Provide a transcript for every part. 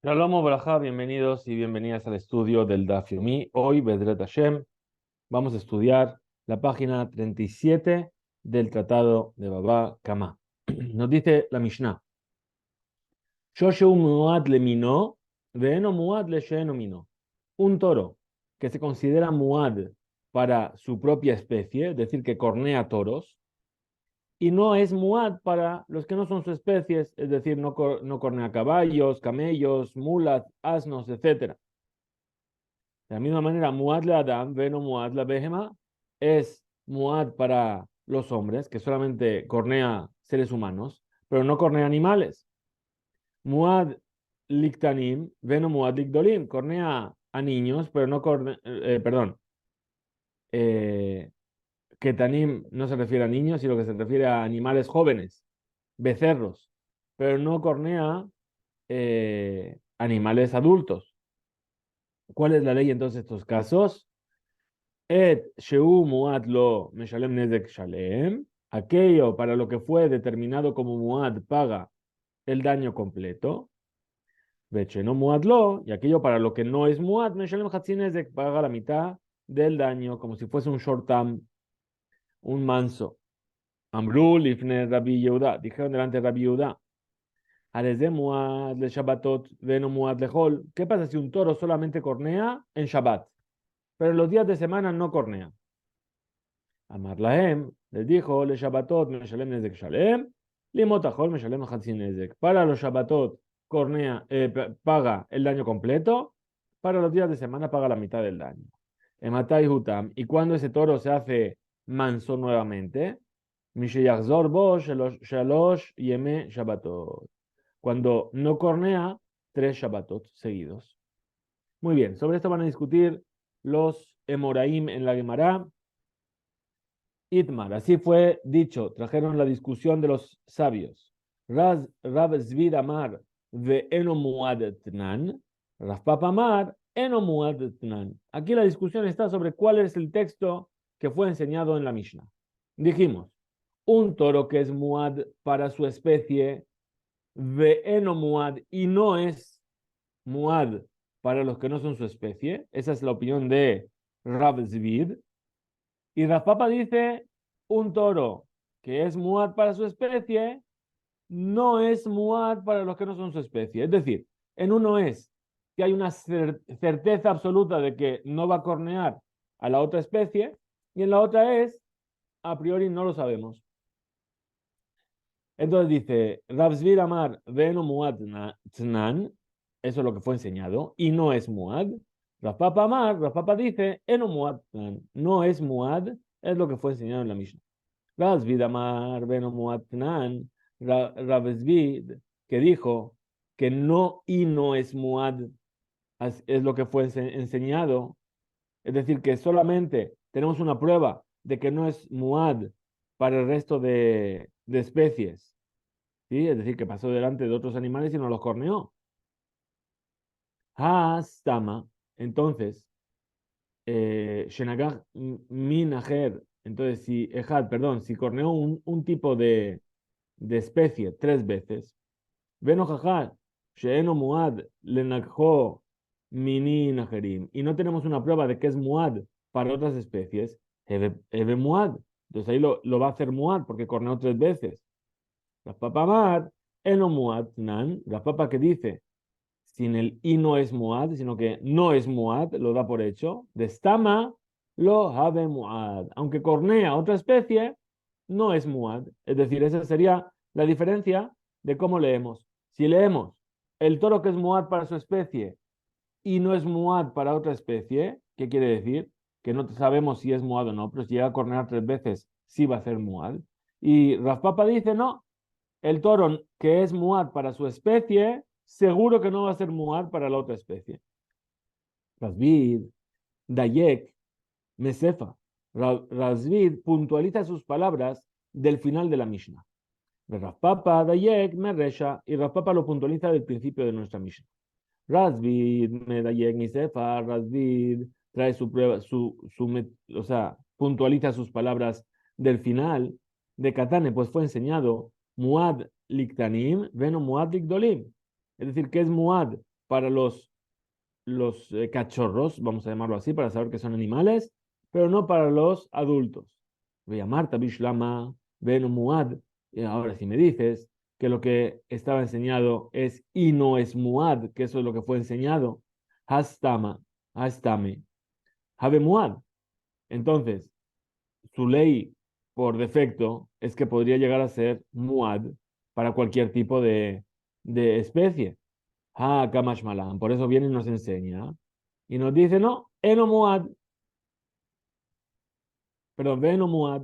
Shalom Obrajá, bienvenidos y bienvenidas al estudio del Daf Yomi. Hoy, Bedret Hashem, vamos a estudiar la página 37 del Tratado de Baba Kama. Nos dice la Mishnah: Shoshu muad le mino, veeno muad le sheeno mino. Un toro que se considera muad para su propia especie, es decir, que cornea toros, y no es muad para los que no son su especie, es decir, no cornea caballos, camellos, mulas, asnos, etc. De la misma manera, Muad le Adam, Veno Muad la Behema, es Muad para los hombres, que solamente cornea seres humanos, pero no cornea animales. Muad Liktanim, Veno Muad Likdolim, cornea a niños, pero no cornea, perdón, eh, Ketanim no se refiere a niños, sino que se refiere a animales jóvenes, becerros, pero no cornea animales adultos. ¿Cuál es la ley entonces en estos casos? Et sheu muad lo meshalem nezek shalem, aquello para lo que fue determinado como muad paga el daño completo. No muad lo, y aquello para lo que no es muad, meshalem hatzi nezek paga la mitad del daño, como si fuese un shortam, un manso. Amru lifne Rabbi Yehuda, dijeron delante de Rabbi Yehuda, Areze muad le Shabbatot, veno muad le hol. ¿Qué pasa si un toro solamente cornea en Shabbat, pero en los días de semana no cornea? Amar Lahem les dijo, le Shabbatot meshalem nezek shalem, limotachol meshalem hatzi nezek. Para los Shabbatot cornea, paga el daño completo, para los días de semana paga la mitad del daño. Ematai hutam. Y cuando ese toro se hace manso nuevamente, misheyachzor bo shalosh yeme Shabbatot. Cuando no cornea, 3 Shabbatot seguidos. Muy bien, sobre esto van a discutir los Emoraim en la Gemara. Itmar, así fue dicho, trajeron la discusión de los sabios. Rab Zvid Amar ve Eno Muad Tnan, Rav Papa Amar Eno Muad Tnan. Aquí la discusión está sobre cuál es el texto que fue enseñado en la Mishnah. Dijimos, un toro que es Muad para su especie, ve Eno Muad, y no es Muad para los que no son su especie. Esa es la opinión de Rab Zvid. Y Raspapa dice, un toro que es muad para su especie, no es muad para los que no son su especie. Es decir, en uno es que hay una certeza absoluta de que no va a cornear a la otra especie, y en la otra es, a priori no lo sabemos. Entonces dice, Rabsvir Amar veno muad tnan, eso es lo que fue enseñado, y no es muad. Raspapa Amar, Raspapa dice, eno muad tnan, no es muad, es lo que fue enseñado en la Mishnah. Rabsvid Amar veno muad tnan, Rabsvid, que dijo que no y no es muad, es lo que fue enseñado, es decir, que solamente tenemos una prueba de que no es muad para el resto de especies. ¿Sí? Es decir, que pasó delante de otros animales y no los corneó. Hastama, entonces, Shenagah Minaher, entonces, si Ejad, perdón, si corneó un tipo de especie 3 veces, Beno Jajad, Sheeno Muad, Lenakho Mini Najerim, y no tenemos una prueba de que es Muad para otras especies, Eve Muad, entonces ahí lo va a hacer Muad porque corneó 3 veces. La papa Mad, eno muad nan, la papa que dice sin el y no es muad, sino que no es muad, lo da por hecho. De stama lo have muad. Aunque cornea otra especie, no es muad. Es decir, esa sería la diferencia de cómo leemos. Si leemos el toro que es muad para su especie y no es muad para otra especie, ¿qué quiere decir? Que no sabemos si es muad o no, pero si llega a cornear 3 veces, sí va a ser muad. Y Raspapa dice, no, el toro que es muad para su especie, seguro que no va a ser muad para la otra especie. Razvid, Dayek, Mesefa. Razvid puntualiza sus palabras del final de la Mishnah. Raspapa, Dayek, Meresha, y Raspapa lo puntualiza del principio de nuestra Mishnah. Razvid, Medayek, Mesefa, Razvid trae su prueba, o sea, puntualiza sus palabras del final de Katane, pues fue enseñado Muad Liktanim, Veno Muad Likdolim. Es decir, que es Muad para los cachorros, vamos a llamarlo así, para saber que son animales, pero no para los adultos. Ve a Marta Bishlama, Ben Muad. Y ahora, si me dices que lo que estaba enseñado es y no es Muad, que eso es lo que fue enseñado, Hastama, Hastame, Habe Muad. Entonces, su ley por defecto es que podría llegar a ser Muad para cualquier tipo de especie. Ah, Kamash Malan. Por eso viene y nos enseña. Y nos dice, no, Eno Muad, perdón, Beno Muad,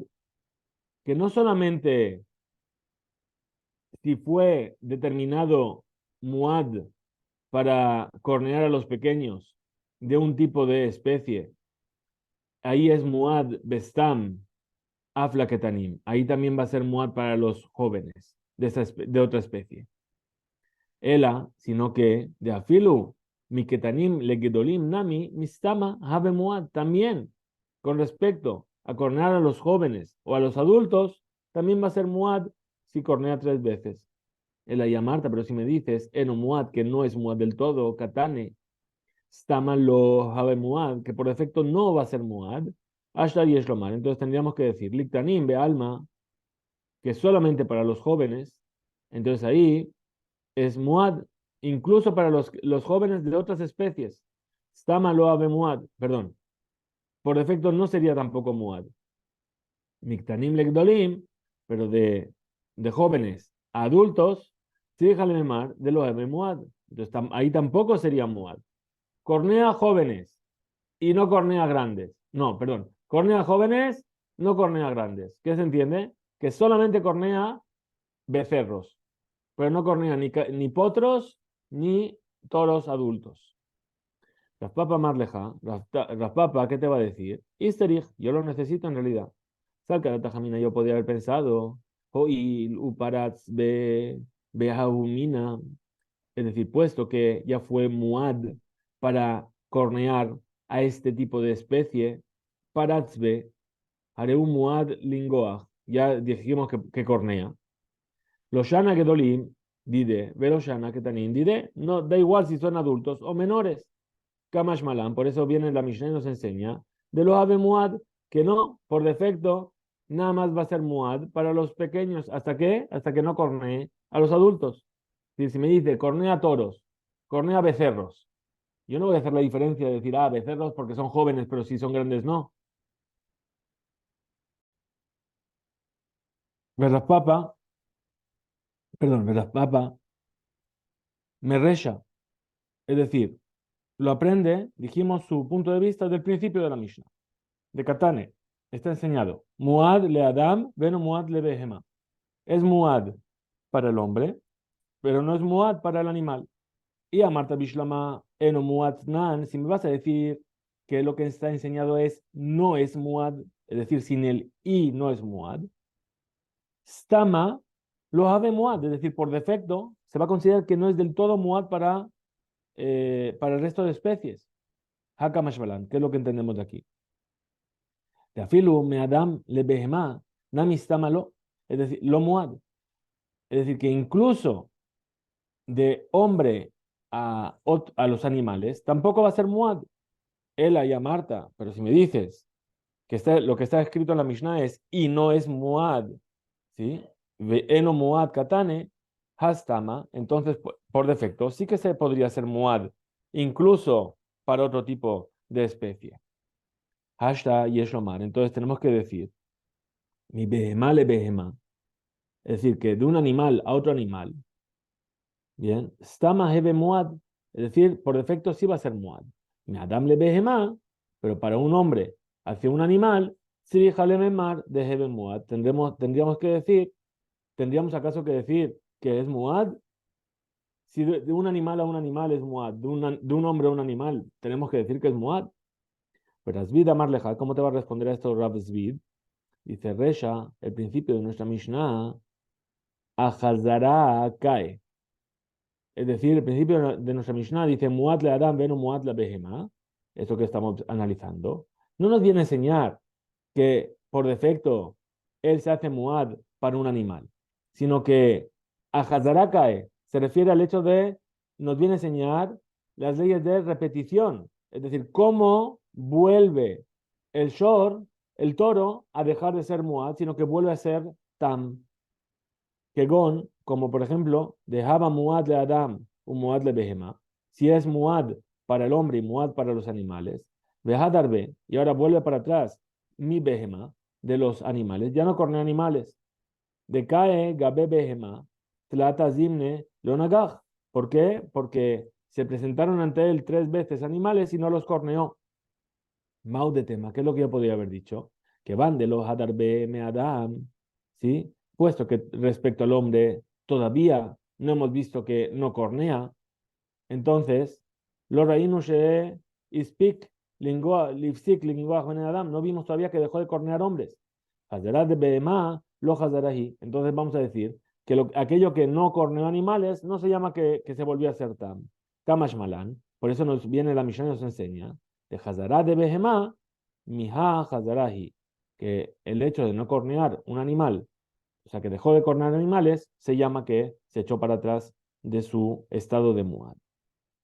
que no solamente si fue determinado Muad para cornear a los pequeños de un tipo de especie, ahí es Muad Bestam Aflaketanim. Ahí también va a ser Muad para los jóvenes de otra especie. Ela, sino que de Afilu, Miketanim Legedolim Nami, Mistama Habe Muad, también con respecto a cornear a los jóvenes o a los adultos, también va a ser Muad si cornea 3 veces. Ela y Marta, pero si me dices Eno Muad, que no es Muad del todo, Katane, Stama lo Habe Muad, que por defecto no va a ser Muad, Ashta y Eshlomar. Entonces tendríamos que decir Liktanim Be Alma, que solamente para los jóvenes, entonces ahí es muad, incluso para los jóvenes de otras especies. Stama lo ave muad, perdón, por defecto no sería tampoco muad. Miktanim legdolim, pero de jóvenes a adultos, sí memar de lo ave muad. Entonces ahí tampoco sería muad. Cornea jóvenes y no cornea grandes. No, perdón. Cornea jóvenes, no cornea grandes. ¿Qué se entiende? Que solamente cornea becerros, pero no cornea ni potros ni toros adultos. Raspapa Marleja, Raspapa, ¿qué te va a decir? Isterich, yo lo necesito en realidad. Salca de Tajamina, yo podría haber pensado, Hoy Uparatz Behaumina, es decir, puesto que ya fue Muad para cornear a este tipo de especie, Paratzbe, haré un Muad Lingoach, ya dijimos que cornea. Los Shana Gedolim, Dide, Velo Shana Ketanin, Dide, no, da igual si son adultos o menores. Kamash Malan, por eso viene la Mishnah y nos enseña de los Ave Muad, que no, por defecto, nada más va a ser Muad para los pequeños. ¿Hasta qué? Hasta que no cornee a los adultos. Si me dice cornea toros, cornea becerros, yo no voy a hacer la diferencia de decir, becerros porque son jóvenes, pero si son grandes, no. Verás papa, perdón, verás papa, me resha. Es decir, lo aprende, dijimos su punto de vista del principio de la Mishnah. De Katane, está enseñado. Muad le Adam, veno Muad le Behema. Es Muad para el hombre, pero no es Muad para el animal. Y a Marta Bishlama, eno Muad nan, si me vas a decir que lo que está enseñado es no es Muad, es decir, sin el i no es Muad, Stama lo ave Muad, es decir, por defecto se va a considerar que no es del todo Muad para el resto de especies. Hakamashbalan, ¿qué es lo que entendemos de aquí? De afilu me Adam le behemá, namistamalo, es decir, lo muad. Es decir, que incluso de hombre a los animales, tampoco va a ser muad. Ela y a Marta, pero si me dices que lo que está escrito en la Mishnah es y no es muad, ¿sí? Eno muad katane, hastama, entonces por defecto sí que se podría ser muad, incluso para otro tipo de especie. Hashta yeshomar. Entonces tenemos que decir, mi behemá le behemá. Es decir, que de un animal a otro animal, bien, stama hebe muad. Es decir, por defecto sí va a ser muad. Mi adam le behemá, pero para un hombre hacia un animal, si le memar de hebe muad. Tendríamos que decir, tendríamos acaso que decir que es muad. Si de un animal a un animal es muad, de un hombre a un animal, tenemos que decir que es muad. Pero Asvid Amarleja, ¿cómo te va a responder a esto Rav Zvid? Dice Resha, el principio de nuestra Mishnah, Ahazara cae. Es decir, el principio de nuestra Mishnah dice Muat le Adam veno Muat la behema. Esto que estamos analizando. No nos viene a enseñar que por defecto él se hace Muad para un animal, sino que Ahazara cae se refiere al hecho de, nos viene a enseñar las leyes de repetición. Es decir, cómo vuelve el shor, el toro, a dejar de ser muad, sino que vuelve a ser tam. Kegon, como por ejemplo, dejaba muad le Adam, un muad le behema. Si es muad para el hombre y muad para los animales, darbe, y ahora vuelve para atrás, mi behema, de los animales, ya no corne animales. Decae gabe behema, tlata zimne lonagaj. ¿Por qué? Porque se presentaron ante él 3 veces animales y no los corneó. Mau de tema, ¿qué es lo que yo podría haber dicho? Que van de los Hadarbe me Adam, ¿sí? Puesto que respecto al hombre todavía no hemos visto que no cornea, entonces, lo reímos y speak lingua, lipstick, lingua en Adam, no vimos todavía que dejó de cornear hombres. Hazarat de Behemá, lo Hazarahi. Entonces vamos a decir que aquello que no corneó animales no se llama que se volvió a hacer tam. Kamashmalan. Por eso nos viene la Mishnah y nos enseña de Hazarat de Behemá, Miha Hazarahi. Que el hecho de no cornear un animal, o sea, que dejó de cornear animales, se llama que se echó para atrás de su estado de muad.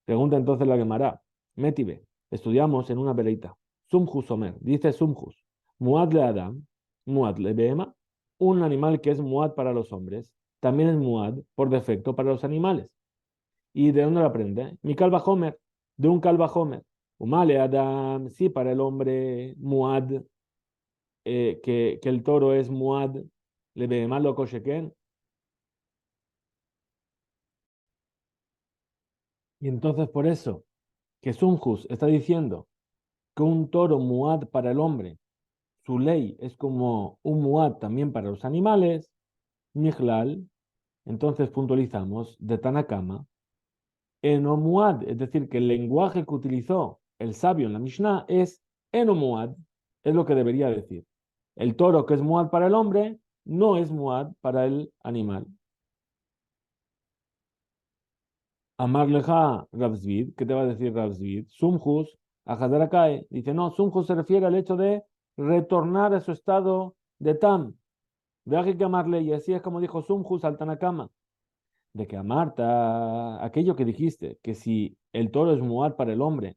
Pregunta entonces la Gemara. Métibe, estudiamos en una veleita. Sumjus Omer, dice Sumjus. Muad le Adam, Muad le Behema, un animal que es Muad para los hombres, también es Muad por defecto para los animales. ¿Y de dónde lo aprende? Mi calva Homer, de un calva Homer. Umale Adam, sí, para el hombre Muad, que el toro es Muad, le Behema lo kosheken. Y entonces por eso que Sumjus está diciendo que un toro Muad para el hombre su ley es como un muad también para los animales, Mijlal, entonces puntualizamos de Tanakama, Enomuad, es decir, que el lenguaje que utilizó el sabio en la Mishnah es Enomuad, es lo que debería decir. El toro que es muad para el hombre no es muad para el animal. Amarleja Rabzvid, ¿qué te va a decir Rabzvid? Sumjus, Ajazarakae, dice no, Sumjus se refiere al hecho de retornar a su estado de Tam. Vean que amarle, y así es como dijo Sumjus al Tanakama, de que amarta, aquello que dijiste, que si el toro es muad para el hombre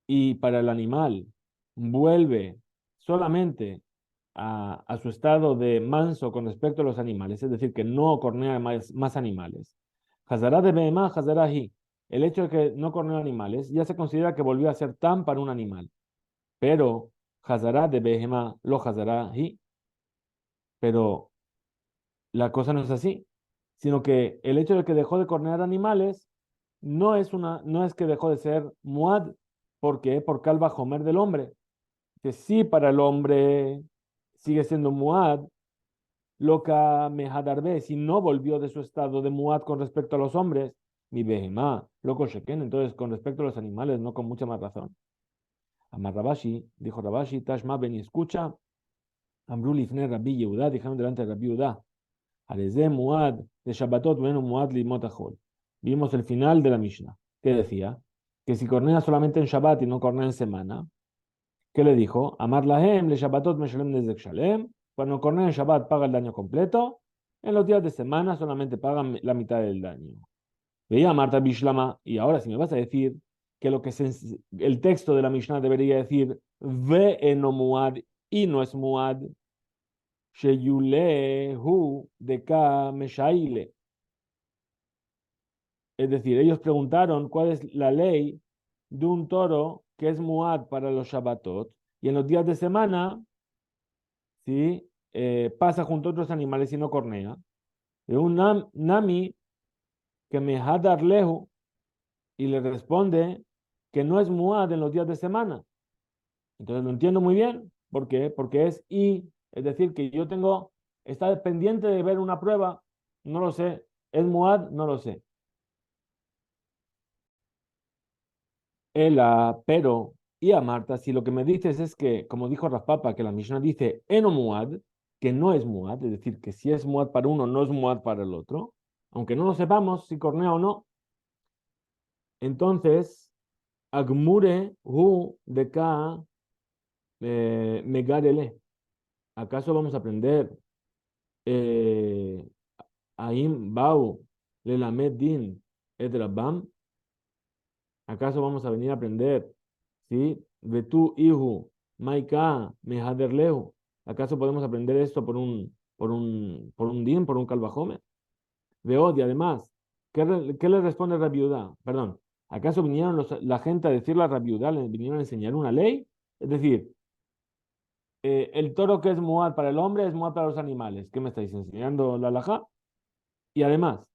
y para el animal vuelve solamente a su estado de manso con respecto a los animales, es decir, que no cornea más animales. Hazará de Behemá, Hazará hi. El hecho de que no cornea animales ya se considera que volvió a ser tan para un animal, pero Hazará de Behemá, lo Hazará hi. Pero la cosa no es así, sino que el hecho de que dejó de cornear animales no es que dejó de ser muad, porque por calva homer del hombre, que sí para el hombre sigue siendo muad, loca mejadarbe, si no volvió de su estado de muad con respecto a los hombres, mi behemá, loco sheken, entonces con respecto a los animales, no con mucha más razón. Amar Rabashi, dijo Rabashi, Tashma ben y escucha, Amru lifne Rabbi Yehuda, dijeron delante de Rabbi Yehuda, Arezé Muad de Shabbatot, bueno, Muad limot achol. Vimos el final de la Mishnah, que decía que si cornea solamente en Shabbat y no cornea en semana, ¿qué le dijo? Amar lahem le Shabbatot meshalem nezek shalem. Cuando cornea en Shabbat paga el daño completo, en los días de semana solamente pagan la mitad del daño. Veía Marta Bishlama, y ahora si me vas a decir que el texto de la Mishnah debería decir ve eno muad y no es muad, Sheyulehu de Ka Meshaile. Es decir, ellos preguntaron cuál es la ley de un toro que es muad para los Shabbatot y en los días de semana, ¿sí? Pasa junto a otros animales y no cornea. De un nami que me hadar lehu y le responde que no es muad en los días de semana. Entonces lo entiendo muy bien. ¿Por qué? Porque es decir, que yo está pendiente de ver una prueba, no lo sé. ¿Es muad? No lo sé. Pero, y a Marta, si lo que me dices es que, como dijo Raspapa, que la Mishnah dice eno muad, que no es muad, es decir, que si es muad para uno, no es muad para el otro, aunque no lo sepamos si cornea o no, entonces, agmure hu de ka megarele. ¿Acaso vamos a aprender aim bau le lamed din et rabam? ¿Acaso vamos a venir a aprender? ¿Sí? Vetu ihu, maika, mehaderlehu. ¿Acaso podemos aprender esto por un din, por un calvajome? Y además, ¿qué le responde Rabbi Judá? Perdón, ¿acaso vinieron la gente a decirle a Rabbi Judá, le vinieron a enseñar una ley? Es decir, el toro que es muad para el hombre es muad para los animales. ¿Qué me estáis enseñando la halajá? Y además,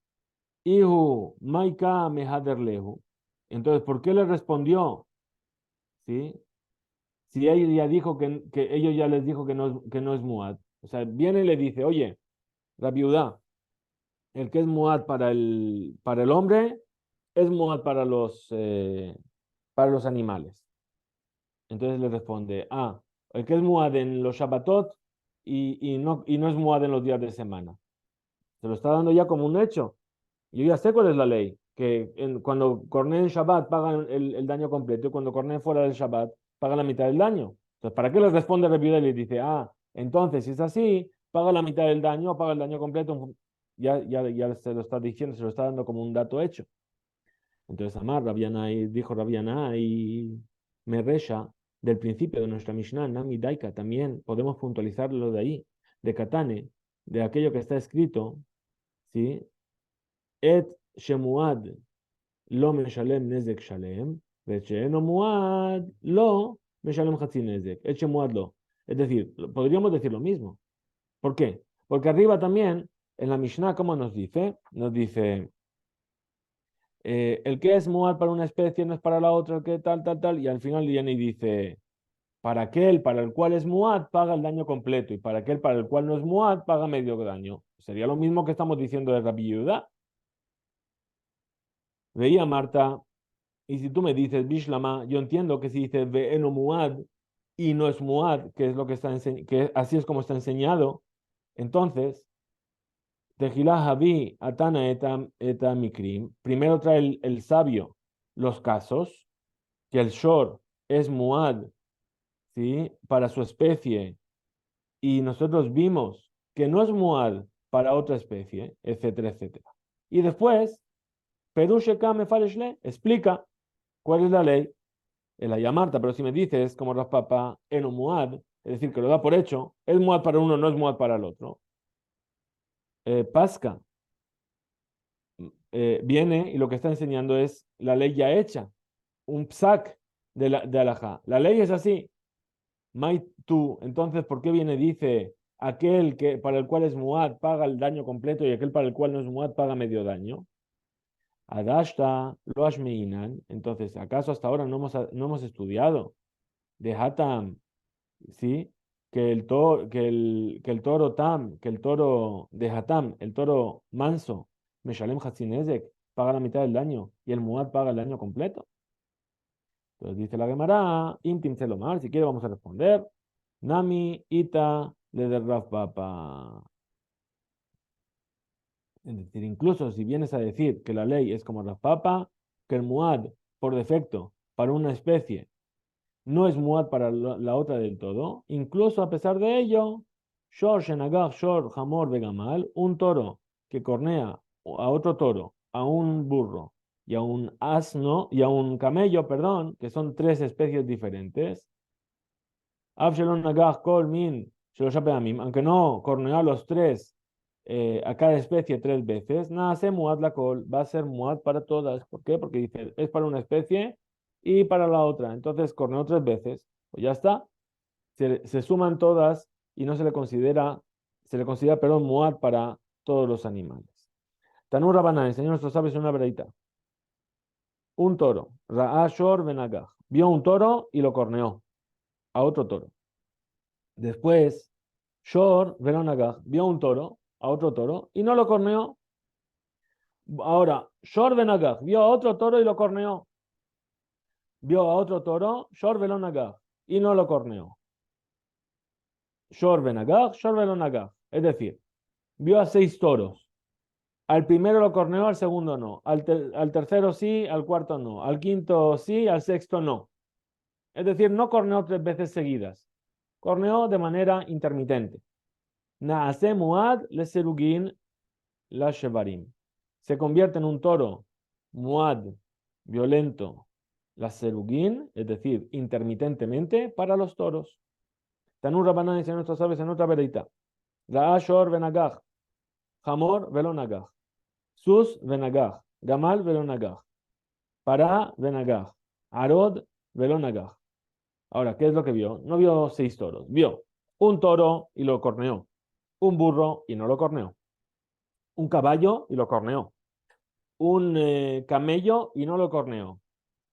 Ihu, maika, mehaderlehu. Entonces, ¿por qué le respondió? ¿Sí? Si ella ya dijo que ellos ya les dijo que no es muad. O sea, viene y le dice, oye, Rabbi Judá, el que es muad para el hombre es muad para los animales. Entonces le responde, el que es muad en los Shabbatot y no es muad en los días de semana. Se lo está dando ya como un hecho. Yo ya sé cuál es la ley, que cuando corné en Shabbat pagan el daño completo y cuando corné fuera del Shabbat pagan la mitad del daño. Entonces, ¿para qué les responde Rabbi Yehuda y les dice, entonces si es así, paga la mitad del daño o paga el daño completo? Ya se lo está diciendo, se lo está dando como un dato hecho. Entonces, dijo Rabiana y Meresha, del principio de nuestra Mishnah, Nami Daika, también podemos puntualizarlo de ahí, de Katane, de aquello que está escrito, ¿sí? Et Shemuad lo meshalem nezek shalem, ואת שאינו מועד lo משלם חצי נזק, את שמועד lo. Es decir, podríamos decir lo mismo. ¿Por qué? Porque arriba también, en la Mishnah, ¿cómo nos dice? Nos dice, el que es muad para una especie no es para la otra, el que tal, tal, tal, y al final viene y dice, para aquel para el cual es muad paga el daño completo, y para aquel para el cual no es muad paga medio daño. Sería lo mismo que estamos diciendo de Rabbi Yehuda. Veía Marta, y si tú me dices Bishlama, yo entiendo que si dices Ve'eno muad y no es muad, que es lo que que así es como está enseñado, entonces, Tejilah Habi Atana eta Mikrim, primero trae el sabio los casos, que el shor es muad, ¿sí? Para su especie, y nosotros vimos que no es muad para otra especie, etcétera, etcétera. Y después, Perushe Kame Faleshle explica cuál es la ley, el Ayamarta, pero si me dices, como Raspapa, Eno muad, es decir, que lo da por hecho, es muad para uno, no es muad para el otro. Pasca viene y lo que está enseñando es la ley ya hecha, un psak de alajá. La ley es así. Mai tú, entonces, ¿por qué viene? Dice, aquel que para el cual es muad paga el daño completo y aquel para el cual no es muad paga medio daño. Adashta lo ashmeinan. Entonces, ¿acaso hasta ahora no hemos estudiado de Hatam, ¿sí? Que el toro de Hatam, el toro manso, Meshalem Hatzinezek, paga la mitad del daño y el muad paga el daño completo? Entonces dice la Gemara, Intim Selomar, si quiere vamos a responder. Nami ita le de Rav Papa. Es decir, incluso si vienes a decir que la ley es como Rav Papa, que el muad, por defecto, para una especie, no es muad para la otra del todo, incluso a pesar de ello, Shor Shenagach Shor Hamor Begamal, un toro que cornea a otro toro, a un burro y a un asno y a un camello, perdón, que son tres especies diferentes, Abshalom Nagach Kol Min Amim, aunque no corneó a los tres, a cada especie tres veces, nace Muad la Kol, va a ser Muad para todas. ¿Por qué? Porque dice, es para una especie y para la otra. Entonces corneó tres veces, pues ya está. Se suman todas y no se le considera, perdón, Muad para todos los animales. Tanur Rabanán, el Señor nuestro sabe, es una verdadita. Un toro, Ra'ashor Benagach, vio un toro y lo corneó a otro toro. Después, Shor Veronagach vio un toro, a otro toro, y no lo corneó. Ahora, Shor Benagach vio a otro toro y lo corneó. Vio a otro toro, Shor Veronagach, y no lo corneó. Shor Veronagach. Es decir, vio a 6 toros. Al primero lo corneó, al segundo no. Al tercero sí, al cuarto no. Al quinto sí, al sexto no. Es decir, no corneó 3 veces seguidas. Corneó de manera intermitente. Naase Muad le Serugin la Shevarim. Se convierte en un toro muad, violento, la serugín, es decir, intermitentemente para los toros. Tanur Rabanán dice nuestros sabios en otra veredita. Ra'a shor venagaj, hamor velo nagaj, sus venagaj, gamal velo nagaj, para venagaj, arod velo nagaj. Ahora, ¿qué es lo que vio? No vio 6 toros, vio un toro y lo corneó, un burro y no lo corneó, un caballo y lo corneó, un camello y no lo corneó,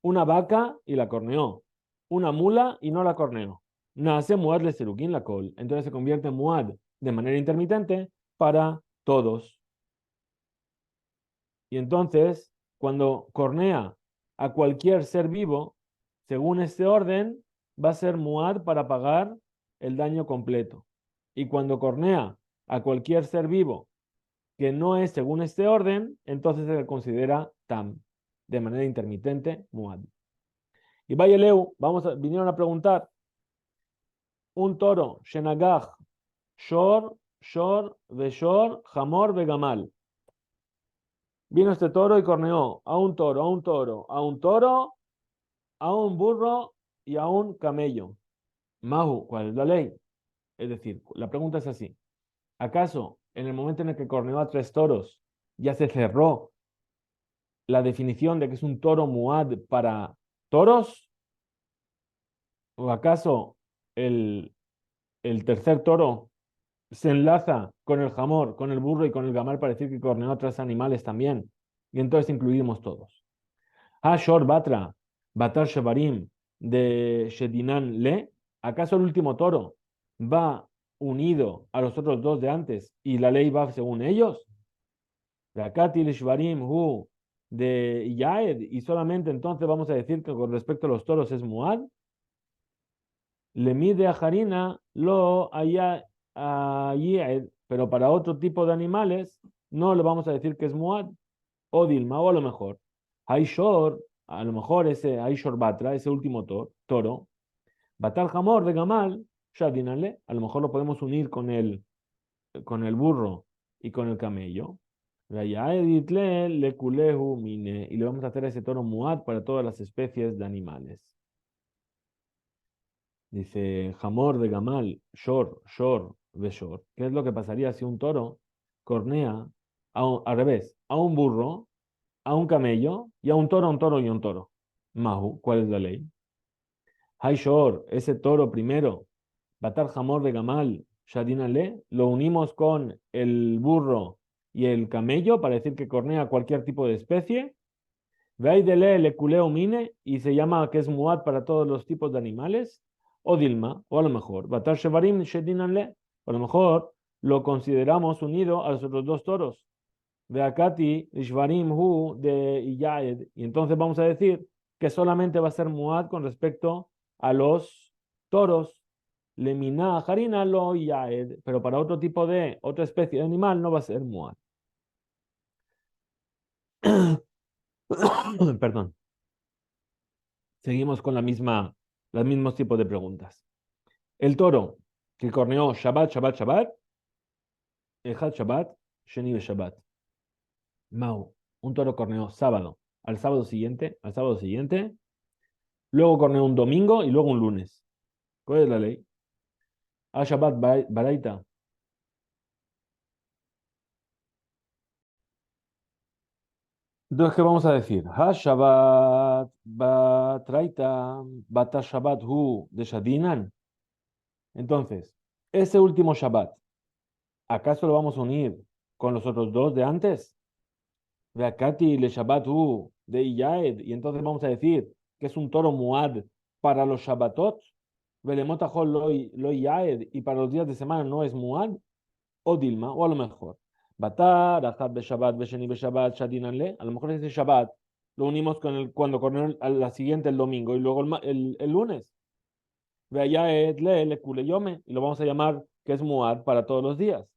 una vaca y la corneó, una mula y no la corneó. Nace muad le seruquín la col, entonces se convierte en muad de manera intermitente para todos. Y entonces, cuando cornea a cualquier ser vivo, según este orden, va a ser muad para pagar el daño completo. Y cuando cornea a cualquier ser vivo que no es según este orden, entonces se le considera tam, de manera intermitente, muad. Y vaya Leu, vinieron a preguntar, un toro, shenagaj, shor, shor, veshor, jamor, vegamal. Vino este toro y corneó a un toro, a un toro, a un toro, a un burro y a un camello. Mahu, ¿cuál es la ley? Es decir, la pregunta es así. ¿Acaso en el momento en el que corneó a 3 toros ya se cerró la definición de que es un toro muad para toros? ¿O acaso el, el tercer toro se enlaza con el jamor, con el burro y con el gamal para decir que corneó a 3 animales también? Y entonces incluimos todos. Shor Batra, Batar Shevarim de Shedinan Le, ¿acaso el último toro va unido a los otros 2 de antes y la ley va según ellos? Rakatil Shvarim Hu de Yaed, y solamente entonces vamos a decir que con respecto a los toros es Muad. Le mide a Harina lo Yaed, pero para otro tipo de animales no le vamos a decir que es Muad o Dilma, o a lo mejor Aishor, a lo mejor ese Aishor Batra, ese último toro, Batal Jamor de Gamal, Shadinale, a lo mejor lo podemos unir con el burro y con el camello. Y le vamos a hacer ese toro muad para todas las especies de animales. Dice Jamor de Gamal, Shor, Shor, Beshor. ¿Qué es lo que pasaría si un toro cornea al revés, a un burro, a un camello y a un toro y un toro? Mahu, ¿cuál es la ley? Hay Shor, ese toro primero, Batar Jamor de Gamal, Shadinale, lo unimos con el burro y el camello para decir que cornea cualquier tipo de especie. Veidele le culeo mine y se llama que es muad para todos los tipos de animales. O Dilma, o a lo mejor, Batar Shevarim Shedinale, a lo mejor lo consideramos unido a los otros 2 toros. Veakati Shvarim Hu de Iyaed. Y entonces vamos a decir que solamente va a ser muad con respecto a los toros. Lemina harina lo Iyaed, pero para otro tipo de, otra especie de animal no va a ser muad. Perdón. Seguimos con los mismos tipos de preguntas. El toro que corneó Shabbat, Shabbat, Shabbat, Ejad Shabbat, Sheni Shabbat. Mau, un toro corneó sábado, al sábado siguiente, luego corneó un domingo y luego un lunes. ¿Cuál es la ley? A Shabbat Baraita. Entonces, ¿qué vamos a decir? Ha Shabbat Batraita Bata Shabbat Hu de Shadinan. Entonces, ese último Shabbat, ¿acaso lo vamos a unir con los otros 2 de antes? Veakati le Shabbat Hu de Iyaed. Y entonces vamos a decir que es un toro muad para los Shabbatot. Velemotahol lo Iyaed. Y para los días de semana no es muad. O Dilma, o a lo mejor. Batar, Ajad be Shabbat, Besheni be Shabbat, Shadinanle. A lo mejor ese Shabbat lo unimos cuando corrió a la siguiente el domingo y luego el lunes. Veayaed le kuleyome. Y lo vamos a llamar que es muad para todos los días.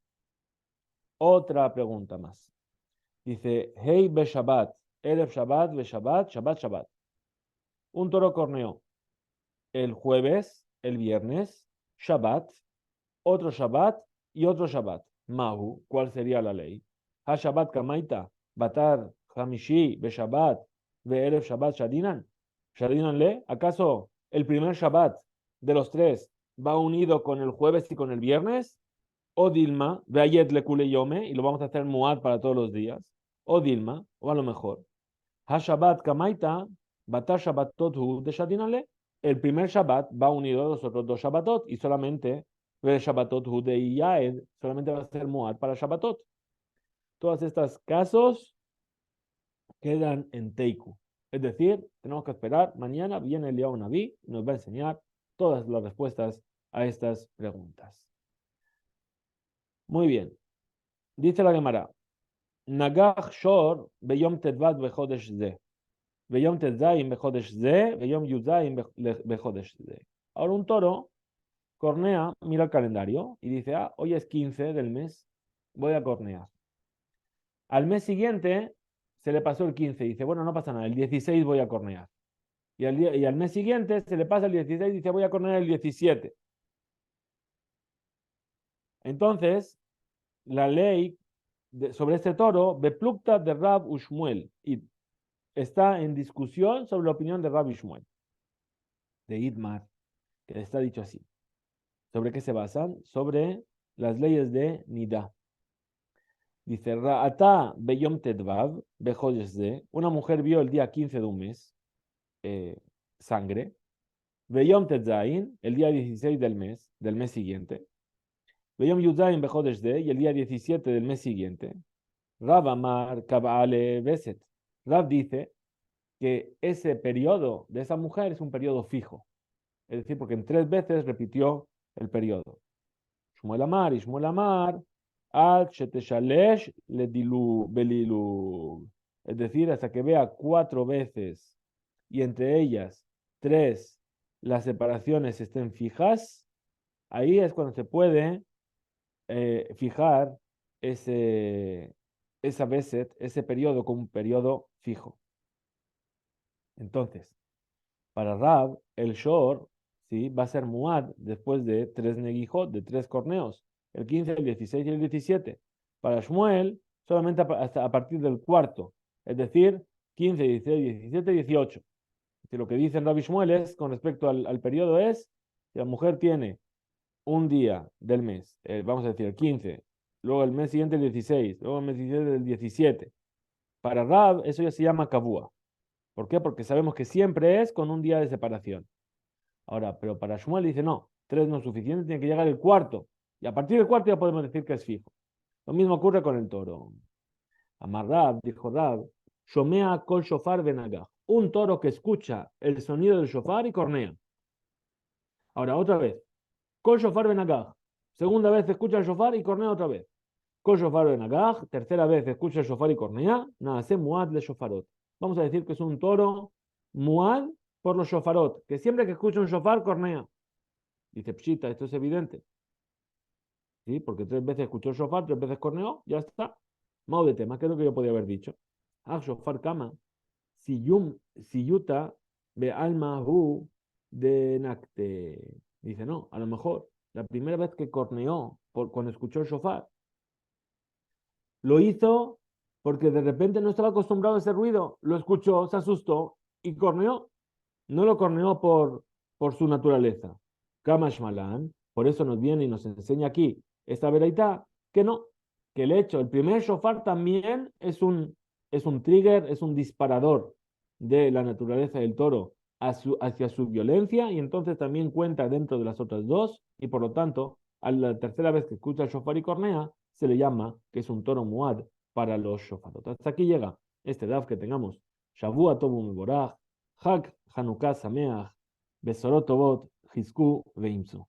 Otra pregunta más. Dice, Hey be Shabbat, Erev Shabbat, be Shabbat, Shabbat, Shabbat. Un toro corneó el jueves, el viernes, Shabbat, otro Shabbat y otro Shabbat. Mahu, ¿cuál sería la ley? Ha Shabbat Kamaita, Batar Hamishi, be Shabbat, be Erev Shabbat Shadinan. Shadinanle, ¿acaso el primer Shabbat de los tres va unido con el jueves y con el viernes? O Dilma, Veayet le kule yome, y lo vamos a hacer muad para todos los días. O Dilma, o a lo mejor. Ha Shabbat kamaita, bata Shabbatot hu de Shadinanle. El primer Shabbat va unido a los otros dos Shabbatot y solamente ve Shabbatot hu de Yaed, solamente va a ser muad para Shabbatot. Todos estos casos quedan en Teiku. Es decir, tenemos que esperar. Mañana viene el Eliyahu Naví y nos va a enseñar todas las respuestas a estas preguntas. Muy bien. Dice la Gemara. Nagach shor beyom tedvat bechodesh ze. Beyom tedzaim bechodesh ze. Beyom yuzaim bechodesh ze. Ahora un toro cornea, mira el calendario y dice, hoy es 15 del mes, voy a cornear. Al mes siguiente se le pasó el 15 y dice, bueno, no pasa nada, el 16 voy a cornear. Y al mes siguiente se le pasa el 16 y dice, voy a cornear el 17. Entonces, la ley sobre este toro, Beplukta de Rab Ushmuel, y está en discusión sobre la opinión de Rab Ushmuel, de Idmar, que está dicho así. ¿Sobre qué se basan? Sobre las leyes de Nida. Dice, Ra'ata beyom tedvav, bejodesh, una mujer vio el día 15 de un mes, sangre, beyom tedzain, el día 16 del mes siguiente, beyom yuzain bejodesh y el día 17 del mes siguiente, Rab amar kabale beset. Rab dice que ese periodo de esa mujer es un periodo fijo, es decir, porque en 3 veces repitió el periodo. Shmuel amar y Shmuel amar, al sheteshalesh le dilu belilu. Es decir, hasta que vea 4 veces y entre ellas 3 las separaciones estén fijas, ahí es cuando se puede fijar esa beset, ese periodo como un periodo fijo. Entonces, para Rab, el shor, ¿sí?, va a ser muad después de 3 negijot, de 3 corneos, el 15, el 16 y el 17. Para Shmuel, solamente hasta a partir del cuarto, es decir, 15, 16, 17, 18. Si lo que dice Rabbi Shmuel es, con respecto al periodo es, si la mujer tiene un día del mes, vamos a decir el 15, luego el mes siguiente el 16, luego el mes siguiente el 17. Para Rab, eso ya se llama kavua. ¿Por qué? Porque sabemos que siempre es con un día de separación. Ahora, pero para Shmuel dice, no, 3 no es suficiente, tiene que llegar el cuarto. Y a partir del cuarto ya podemos decir que es fijo. Lo mismo ocurre con el toro. Amar Rab, dijo Rab, Shomea kol shofar benagah. Un toro que escucha el sonido del shofar y cornea. Ahora, otra vez. Kol shofar benagah. Segunda vez escucha el shofar y cornea otra vez. Kol shofar benagah. Tercera vez escucha el shofar y cornea. Naase muad le shofarot. Vamos a decir que es un toro muad por los shofarot, que siempre que escucha un shofar cornea. Dice, pshita, esto es evidente. ¿Sí? Porque 3 veces escuchó el shofar, 3 veces corneó, ya está. Mau de tema, que es lo que yo podía haber dicho. Shofar kama. Si yuta be alma hu de nakte. Dice, no, a lo mejor la primera vez que corneó cuando escuchó el shofar, lo hizo porque de repente no estaba acostumbrado a ese ruido, lo escuchó, se asustó y corneó. No lo corneó por su naturaleza. Kama Shmalan, por eso nos viene y nos enseña aquí esta veraitá, que no, que el primer shofar también es un trigger, es un disparador de la naturaleza del toro hacia su violencia, y entonces también cuenta dentro de las otras dos, y por lo tanto, a la tercera vez que escucha el shofar y cornea, se le llama que es un toro muad para los shofarot. Hasta aquí llega este daf, que tengamos Shavua Tobu Mevorach, Hag Hanukkah Sameach, Besorot Tovot, Chizku Veimsu.